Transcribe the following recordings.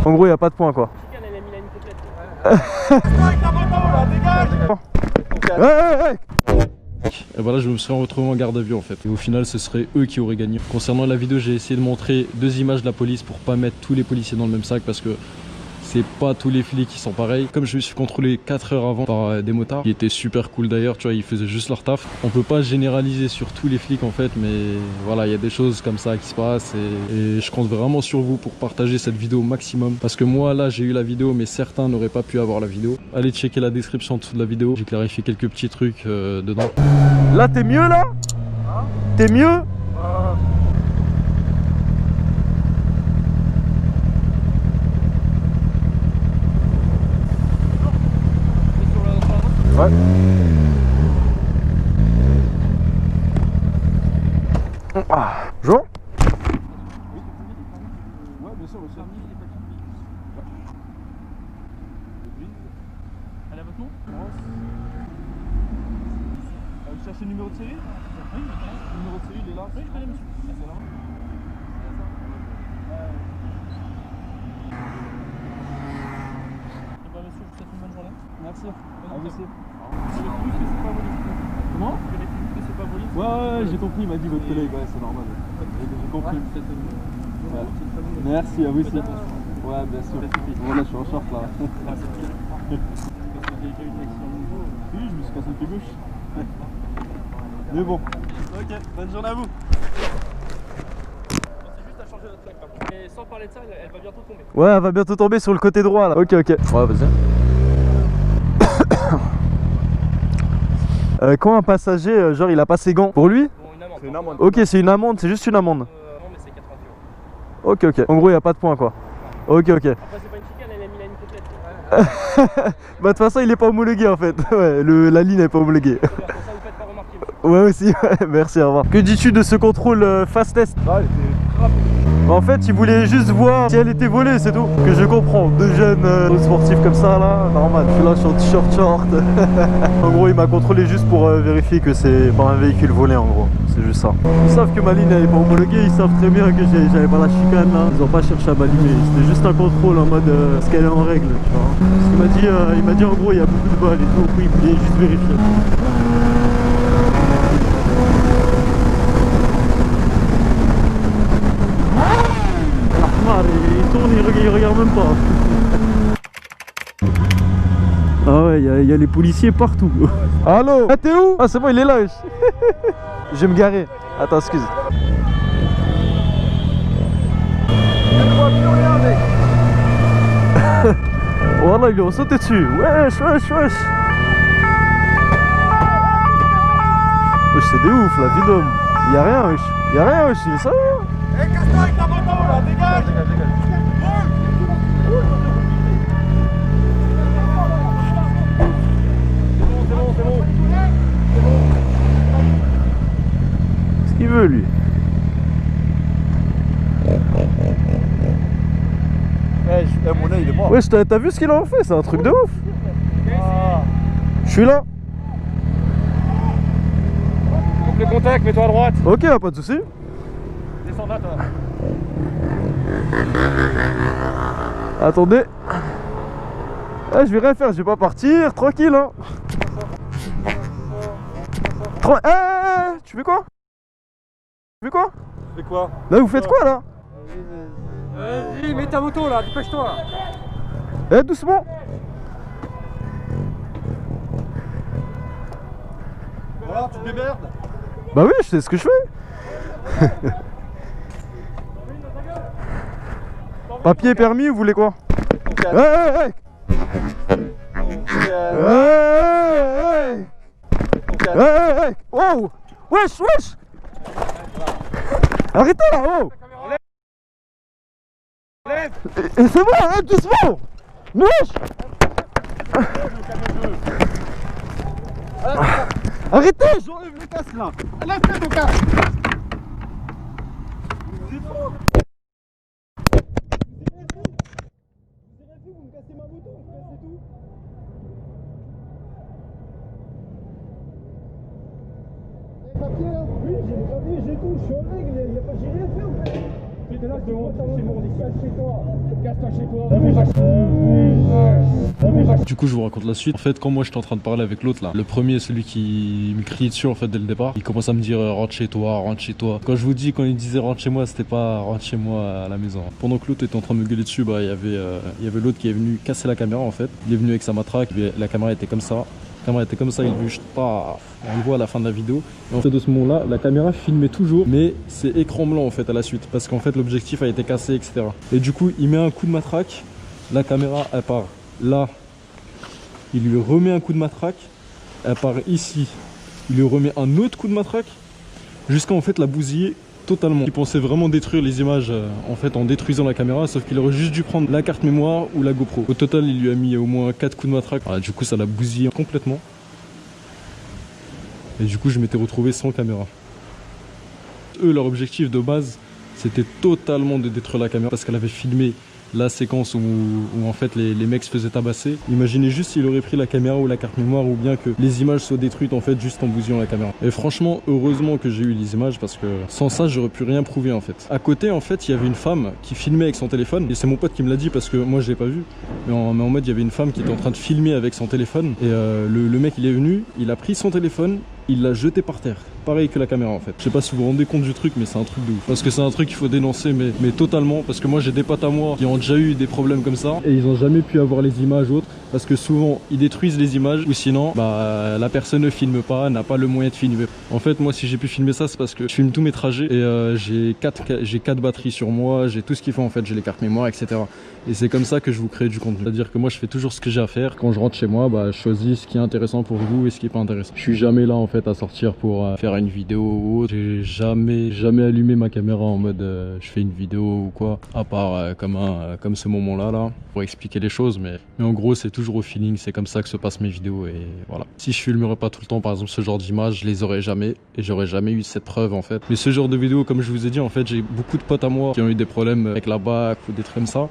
En gros, il n'y a pas de point quoi. Et voilà, je me serais retrouvé en garde à vue en fait. Et au final, ce serait eux qui auraient gagné. Concernant la vidéo, j'ai essayé de montrer 2 images de la police pour pas mettre tous les policiers dans le même sac parce que c'est pas tous les flics qui sont pareils. Comme je me suis contrôlé 4 heures avant par des motards, qui étaient super cool d'ailleurs, tu vois, ils faisaient juste leur taf. On peut pas généraliser sur tous les flics en fait, mais voilà, il y a des choses comme ça qui se passent et je compte vraiment sur vous pour partager cette vidéo au maximum. Parce que moi là, j'ai eu la vidéo, mais certains n'auraient pas pu avoir la vidéo. Allez checker la description en dessous de la vidéo, j'ai clarifié quelques petits trucs dedans. Là, t'es mieux là? T'es mieux? Ouais. Ah, bonjour. Ouais, bien sûr, monsieur. Elle a votre nom? Vous cherchez le numéro de série? Oui, le numéro de série, il est là. Oui, je connais, monsieur. C'est là. Eh bien, monsieur, je vous souhaite une bonne journée. Merci. À vous aussi. Comment? C'est pas volé. Ouais, j'ai compris, il m'a dit votre collègue, ouais, c'est normal. J'ai compris. Ouais. Merci, à vous aussi. Ouais, bien sûr. Bon, là, je suis en short là. Oui, je me suis cassé le pied gauche. Mais bon. Ok, bonne journée à vous. C'est juste à changer notre plaque par contre. Mais sans parler de ça, elle va bientôt tomber. Ouais, elle va bientôt tomber sur le côté droit là. Ok, ok. Ouais, vas-y. Quand un passager, genre il a pas ses gants, pour lui? Bon, une amende. C'est une amende. Ok, c'est une amende, c'est juste une amende. Non, mais c'est 90 €. Ok, ok. En gros, il n'y a pas de point quoi. Ok, ok. Après, c'est pas une chicane, elle a mis la ligne complète. Bah, de toute façon, il est pas homologué en fait. Ouais, la ligne n'est pas homologuée. Pour ça, vous faites pas remarquer. Ouais, aussi, ouais. Merci, au revoir. Que dis-tu de ce contrôle fast test? Ah, elle était rapide. En fait, il voulait juste voir si elle était volée, c'est tout. Que je comprends. 2 jeunes sportifs comme ça, là, normal. Je suis là, je suis en t-shirt short. En gros, il m'a contrôlé juste pour vérifier que c'est pas un véhicule volé, en gros. C'est juste ça. Ils savent que ma ligne n'est pas homologuée. Ils savent très bien que j'avais pas la chicane, là. Ils ont pas cherché à m'allumer. C'était juste un contrôle en mode est-ce qu'elle est en règle, tu vois. Parce qu'il m'a dit, en gros, il y a beaucoup de balles et tout. Du coup, il voulait juste vérifier. Il tourne, il regarde même pas. Ah ouais, il y a les policiers partout. Allô? Ah, t'es où? Ah, c'est bon, il est là. Je vais me garer. Attends, excuse. Voilà, ils lui ont sauté dessus. Wesh, wesh, wesh. Wesh, c'est des ouf, la vie d'homme. Y'a rien, wesh. Y'a rien, wesh. Il est sérieux? Eh, casse-toi avec ta moto là, dégage! C'est bon. Qu'est-ce qu'il veut, lui? Eh, mon œil il est mort. Wesh, t'as vu ce qu'il a fait? C'est un truc de ouf. Je suis là. Coupe le contact, mets-toi à droite. Ok, pas de soucis. Descends là, toi. Attendez. Ah, je vais rien faire, je vais pas partir, tranquille hein. Tu fais quoi? Tu fais quoi? Tu fais quoi? Là vous faites quoi là? Vas-y, mets ta moto là, dépêche-toi. Eh, doucement. Voilà, tu te démerdes. Bah oui, je sais ce que je fais. Papier, permis, vous voulez quoi? Hey. Oh. Wesh. Arrêtez là, oh. Et c'est bon, arrête doucement. Wesh. Arrêtez, j'enlève le casque là. Lève ton casque. Oui, j'ai tout, je suis en règle, j'ai rien fait en fait. Du coup je vous raconte la suite. En fait quand moi j'étais en train de parler avec l'autre là, le premier, celui qui me criait dessus en fait dès le départ, il commence à me dire rentre chez toi, rentre chez toi. Quand je vous dis, quand il disait rentre chez moi, c'était pas rentre chez moi à la maison. Pendant que l'autre était en train de me gueuler dessus, bah il y avait l'autre qui est venu casser la caméra en fait. Il est venu avec sa matraque, la caméra était comme ça. La caméra était comme ça, il lui pas, on le voit à la fin de la vidéo. Et en fait de ce moment là, la caméra filmait toujours, mais c'est écran blanc en fait à la suite, parce qu'en fait l'objectif a été cassé, etc. Et du coup il met un coup de matraque, la caméra elle part là, il lui remet un coup de matraque, elle part ici, il lui remet un autre coup de matraque, jusqu'à en fait la bousiller totalement. Il pensait vraiment détruire les images en fait en détruisant la caméra, sauf qu'il aurait juste dû prendre la carte mémoire ou la GoPro. Au total il lui a mis au moins 4 coups de matraque. Voilà, du coup ça l'a bousillé complètement. Et du coup je m'étais retrouvé sans caméra. Eux leur objectif de base c'était totalement de détruire la caméra parce qu'elle avait filmé la séquence où en fait les mecs se faisaient tabasser. Imaginez juste s'il aurait pris la caméra ou la carte mémoire, ou bien que les images soient détruites en fait juste en bousillant la caméra. Et franchement heureusement que j'ai eu les images, parce que sans ça j'aurais pu rien prouver en fait. À côté en fait il y avait une femme qui filmait avec son téléphone, et c'est mon pote qui me l'a dit parce que moi je l'ai pas vu, mais en mode il y avait une femme qui était en train de filmer avec son téléphone, et le mec il est venu, il a pris son téléphone, il l'a jeté par terre, pareil que la caméra en fait. Je sais pas si vous vous rendez compte du truc, mais c'est un truc de ouf. Parce que c'est un truc qu'il faut dénoncer, mais totalement. Parce que moi j'ai des potes à moi qui ont déjà eu des problèmes comme ça, et ils ont jamais pu avoir les images ou autres, parce que souvent ils détruisent les images, ou sinon bah la personne ne filme pas, n'a pas le moyen de filmer. En fait moi si j'ai pu filmer ça, c'est parce que je filme tous mes trajets, et j'ai 4 batteries sur moi, j'ai tout ce qu'il faut en fait, j'ai les cartes mémoire, etc. Et c'est comme ça que je vous crée du contenu. C'est-à-dire que moi je fais toujours ce que j'ai à faire. Quand je rentre chez moi, bah je choisis ce qui est intéressant pour vous et ce qui est pas intéressant. Je suis jamais là en fait à sortir pour faire une vidéo ou autre. J'ai jamais allumé ma caméra en mode je fais une vidéo ou quoi, à part comme ce moment là pour expliquer les choses, mais en gros c'est toujours au feeling, c'est comme ça que se passent mes vidéos, et voilà. Si je filmerais pas tout le temps par exemple ce genre d'images, je les aurais jamais, et j'aurais jamais eu cette preuve en fait. Mais ce genre de vidéo, comme je vous ai dit en fait, j'ai beaucoup de potes à moi qui ont eu des problèmes avec la BAC ou des trucs comme ça,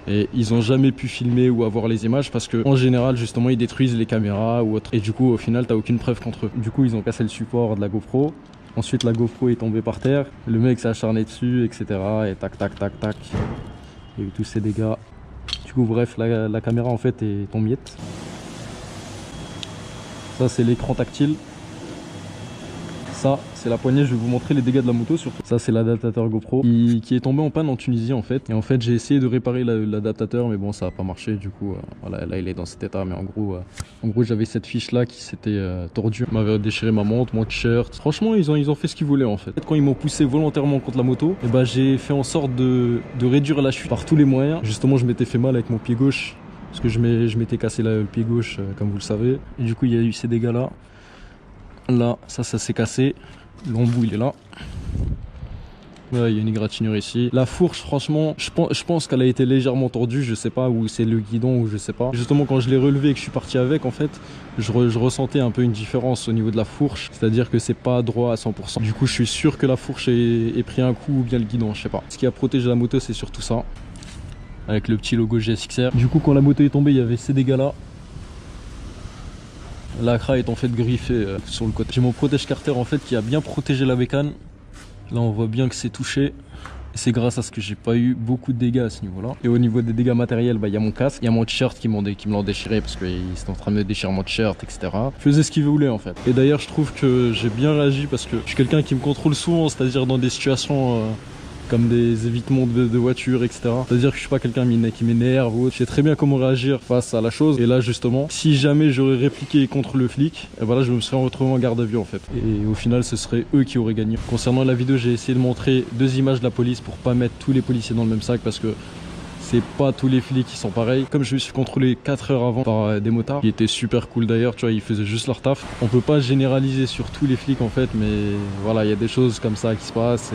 et ils ont jamais pu filmer ou avoir les images parce que en général justement ils détruisent les caméras ou autre, et du coup au final t'as aucune preuve contre eux. Du coup ils ont cassé le support de la GoPro, ensuite la GoPro est tombée par terre, le mec s'est acharné dessus, etc. et tac tac tac tac, il y a eu tous ces dégâts. Du coup bref, la caméra en fait est en miettes. Ça c'est l'écran tactile. Ça, c'est la poignée, je vais vous montrer les dégâts de la moto surtout. Ça, c'est l'adaptateur GoPro qui est tombé en panne en Tunisie en fait. Et en fait, j'ai essayé de réparer l'adaptateur, mais bon, ça n'a pas marché. Du coup, voilà, là, il est dans cet état. Mais en gros, j'avais cette fiche là qui s'était tordue. Ils m'avaient déchiré ma montre, mon t-shirt. Franchement, ils ont fait ce qu'ils voulaient en fait. Quand ils m'ont poussé volontairement contre la moto, et bah, j'ai fait en sorte de réduire la chute par tous les moyens. Justement, je m'étais fait mal avec mon pied gauche, parce que je m'étais cassé le pied gauche, comme vous le savez. Et du coup, il y a eu ces dégâts là. Là, ça s'est cassé. L'embout, il est là. Ouais, il y a une égratignure ici. La fourche, franchement, je pense qu'elle a été légèrement tordue. Je sais pas, où c'est le guidon, ou je sais pas. Justement, quand je l'ai relevé et que je suis parti avec, en fait, je ressentais un peu une différence au niveau de la fourche. C'est-à-dire que c'est pas droit à 100%. Du coup, je suis sûr que la fourche ait pris un coup, ou bien le guidon, je sais pas. Ce qui a protégé la moto, c'est surtout ça. Avec le petit logo GSXR. Du coup, quand la moto est tombée, il y avait ces dégâts-là. L'acra est en fait griffée sur le côté. J'ai mon protège carter en fait qui a bien protégé la bécane. Là on voit bien que c'est touché. Et c'est grâce à ce que j'ai pas eu beaucoup de dégâts à ce niveau là. Et au niveau des dégâts matériels, bah, y a mon casque, il y a mon t-shirt qui me l'ont déchiré parce qu'ils étaient en train de me déchirer mon t-shirt, etc. Je faisais ce qu'ils voulaient en fait. Et d'ailleurs je trouve que j'ai bien réagi parce que je suis quelqu'un qui me contrôle souvent, c'est-à-dire dans des situations comme des évitements de voitures, etc. C'est-à-dire que je suis pas quelqu'un qui m'énerve ou autre. Je sais très bien comment réagir face à la chose. Et là, justement, si jamais j'aurais répliqué contre le flic, et voilà, je me serais retrouvé en garde à vue en fait. Et au final, ce serait eux qui auraient gagné. Concernant la vidéo, j'ai essayé de montrer 2 images de la police pour pas mettre tous les policiers dans le même sac, parce que c'est pas tous les flics qui sont pareils. Comme je me suis contrôlé 4 heures avant par des motards, qui étaient super cool d'ailleurs, tu vois, ils faisaient juste leur taf. On peut pas généraliser sur tous les flics en fait, mais voilà, il y a des choses comme ça qui se passent.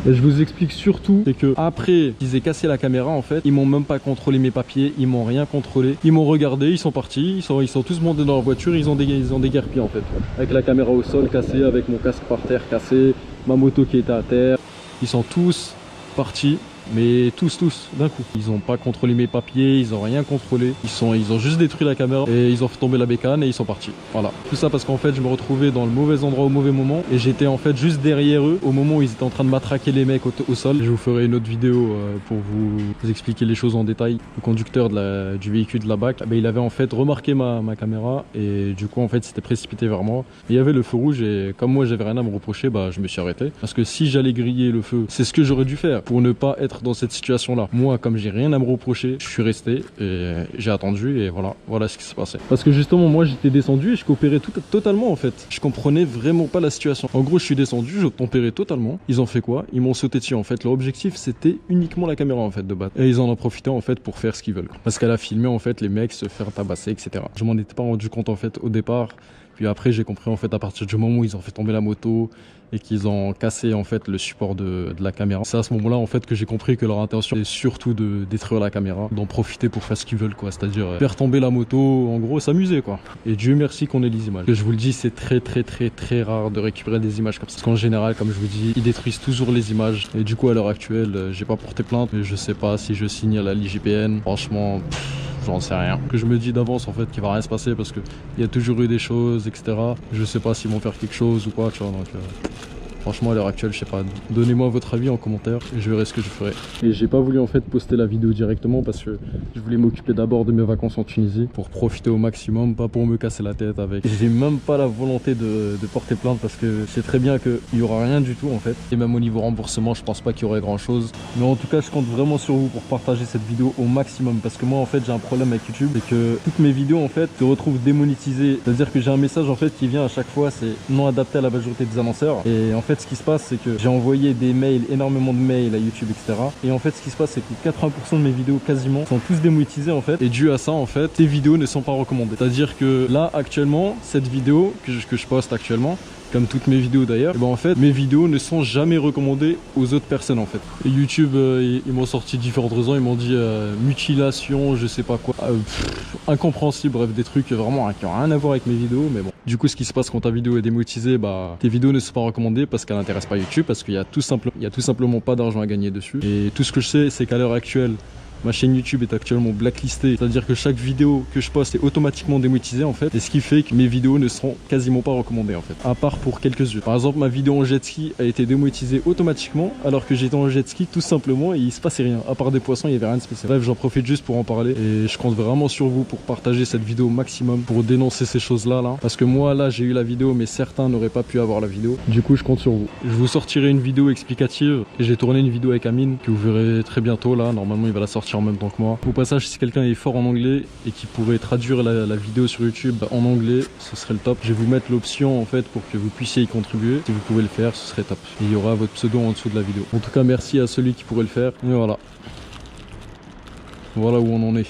Et je vous explique surtout, c'est que après qu'ils aient cassé la caméra en fait, ils m'ont même pas contrôlé mes papiers, ils m'ont rien contrôlé. Ils m'ont regardé, ils sont partis, ils sont tous montés dans leur voiture, ils ont déguerpi en fait. Avec la caméra au sol cassée, avec mon casque par terre cassé, ma moto qui était à terre. Ils sont tous partis. Mais tous, d'un coup. Ils ont pas contrôlé mes papiers, ils ont rien contrôlé. Ils ont juste détruit la caméra et ils ont fait tomber la bécane et ils sont partis. Voilà. Tout ça parce qu'en fait, je me retrouvais dans le mauvais endroit au mauvais moment et j'étais en fait juste derrière eux au moment où ils étaient en train de matraquer les mecs au sol. Je vous ferai une autre vidéo pour vous expliquer les choses en détail. Le conducteur du véhicule de la BAC, il avait en fait remarqué ma caméra et du coup en fait s'était précipité vers moi. Et il y avait le feu rouge et comme moi j'avais rien à me reprocher, je me suis arrêté. Parce que si j'allais griller le feu, c'est ce que j'aurais dû faire pour ne pas être dans cette situation là. Moi comme j'ai rien à me reprocher, je suis resté et j'ai attendu et voilà ce qui s'est passé. Parce que justement moi j'étais descendu et je coopérais totalement en fait. Je comprenais vraiment pas la situation. En gros je suis descendu, je tempérais totalement. Ils ont fait quoi? Ils m'ont sauté dessus en fait. Leur objectif c'était uniquement la caméra en fait de battre. Et ils en ont profité en fait pour faire ce qu'ils veulent. Parce qu'elle a filmé en fait les mecs se faire tabasser etc. Je m'en étais pas rendu compte en fait au départ. Puis après j'ai compris en fait à partir du moment où ils ont fait tomber la moto et qu'ils ont cassé en fait le support de la caméra. C'est à ce moment-là en fait que j'ai compris que leur intention est surtout de détruire la caméra, d'en profiter pour faire ce qu'ils veulent quoi, c'est-à-dire faire tomber la moto, en gros s'amuser quoi. Et Dieu merci qu'on ait les images. Que je vous le dis, c'est très rare de récupérer des images comme ça. Parce qu'en général, comme je vous dis, ils détruisent toujours les images. Et du coup à l'heure actuelle, j'ai pas porté plainte, mais je sais pas si je signe à l'IGPN. Franchement, j'en sais rien. Que je me dis d'avance en fait qu'il va rien se passer parce que il y a toujours eu des choses, etc. Je sais pas s'ils vont faire quelque chose ou quoi, tu vois. Donc franchement à l'heure actuelle, je sais pas. Donnez-moi votre avis en commentaire et je verrai ce que je ferai. Et j'ai pas voulu en fait poster la vidéo directement parce que je voulais m'occuper d'abord de mes vacances en Tunisie pour profiter au maximum, pas pour me casser la tête avec. J'ai même pas la volonté de porter plainte parce que c'est très bien qu'il y aura rien du tout en fait. Et même au niveau remboursement, je pense pas qu'il y aurait grand chose. Mais en tout cas, je compte vraiment sur vous pour partager cette vidéo au maximum parce que moi en fait j'ai un problème avec YouTube, c'est que toutes mes vidéos en fait se retrouvent démonétisées. C'est-à-dire que j'ai un message en fait qui vient à chaque fois, c'est non adapté à la majorité des annonceurs. Et en fait ce qui se passe c'est que j'ai envoyé des mails, énormément de mails à YouTube etc. Et en fait ce qui se passe c'est que 80% de mes vidéos quasiment sont tous démonétisées en fait. Et dû à ça en fait, tes vidéos ne sont pas recommandées. C'est-à-dire que là actuellement, cette vidéo que je poste actuellement, comme toutes mes vidéos d'ailleurs, en fait mes vidéos ne sont jamais recommandées aux autres personnes en fait. Et YouTube ils m'ont sorti différentes raisons, ils m'ont dit mutilation, je sais pas quoi, incompréhensible, bref des trucs vraiment qui ont rien à voir avec mes vidéos, mais bon. Du coup ce qui se passe quand ta vidéo est démonétisée, tes vidéos ne sont pas recommandées parce qu'elles n'intéressent pas YouTube, parce qu'il y a tout simplement pas d'argent à gagner dessus. Et tout ce que je sais c'est qu'à l'heure actuelle, ma chaîne YouTube est actuellement blacklistée, c'est-à-dire que chaque vidéo que je poste est automatiquement démonétisée en fait, et ce qui fait que mes vidéos ne seront quasiment pas recommandées en fait, à part pour quelques-unes. Par exemple, ma vidéo en jet ski a été démonétisée automatiquement alors que j'étais en jet ski tout simplement et il se passait rien, à part des poissons, il y avait rien de spécial. Bref, j'en profite juste pour en parler et je compte vraiment sur vous pour partager cette vidéo au maximum pour dénoncer ces choses-là parce que moi là j'ai eu la vidéo mais certains n'auraient pas pu avoir la vidéo. Du coup, je compte sur vous. Je vous sortirai une vidéo explicative et j'ai tourné une vidéo avec Amine que vous verrez très bientôt là, normalement il va la sortir en même temps que moi. Au passage, si quelqu'un est fort en anglais et qui pourrait traduire la vidéo sur YouTube en anglais, ce serait le top. Je vais vous mettre l'option en fait pour que vous puissiez y contribuer. Si vous pouvez le faire, ce serait top. Et il y aura votre pseudo en dessous de la vidéo. En tout cas, merci à celui qui pourrait le faire. Et voilà. Voilà où on en est.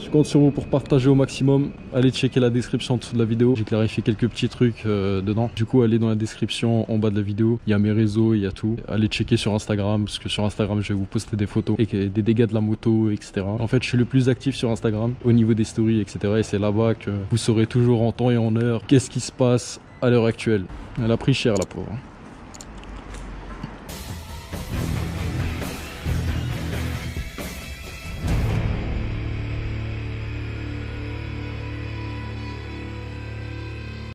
Je compte sur vous pour partager au maximum. Allez checker la description en dessous de la vidéo. J'ai clarifié quelques petits trucs dedans. Du coup, allez dans la description en bas de la vidéo. Il y a mes réseaux, il y a tout. Allez checker sur Instagram, parce que sur Instagram, je vais vous poster des photos et des dégâts de la moto, etc. En fait, je suis le plus actif sur Instagram au niveau des stories, etc. Et c'est là-bas que vous saurez toujours en temps et en heure qu'est-ce qui se passe à l'heure actuelle. Elle a pris cher, la pauvre.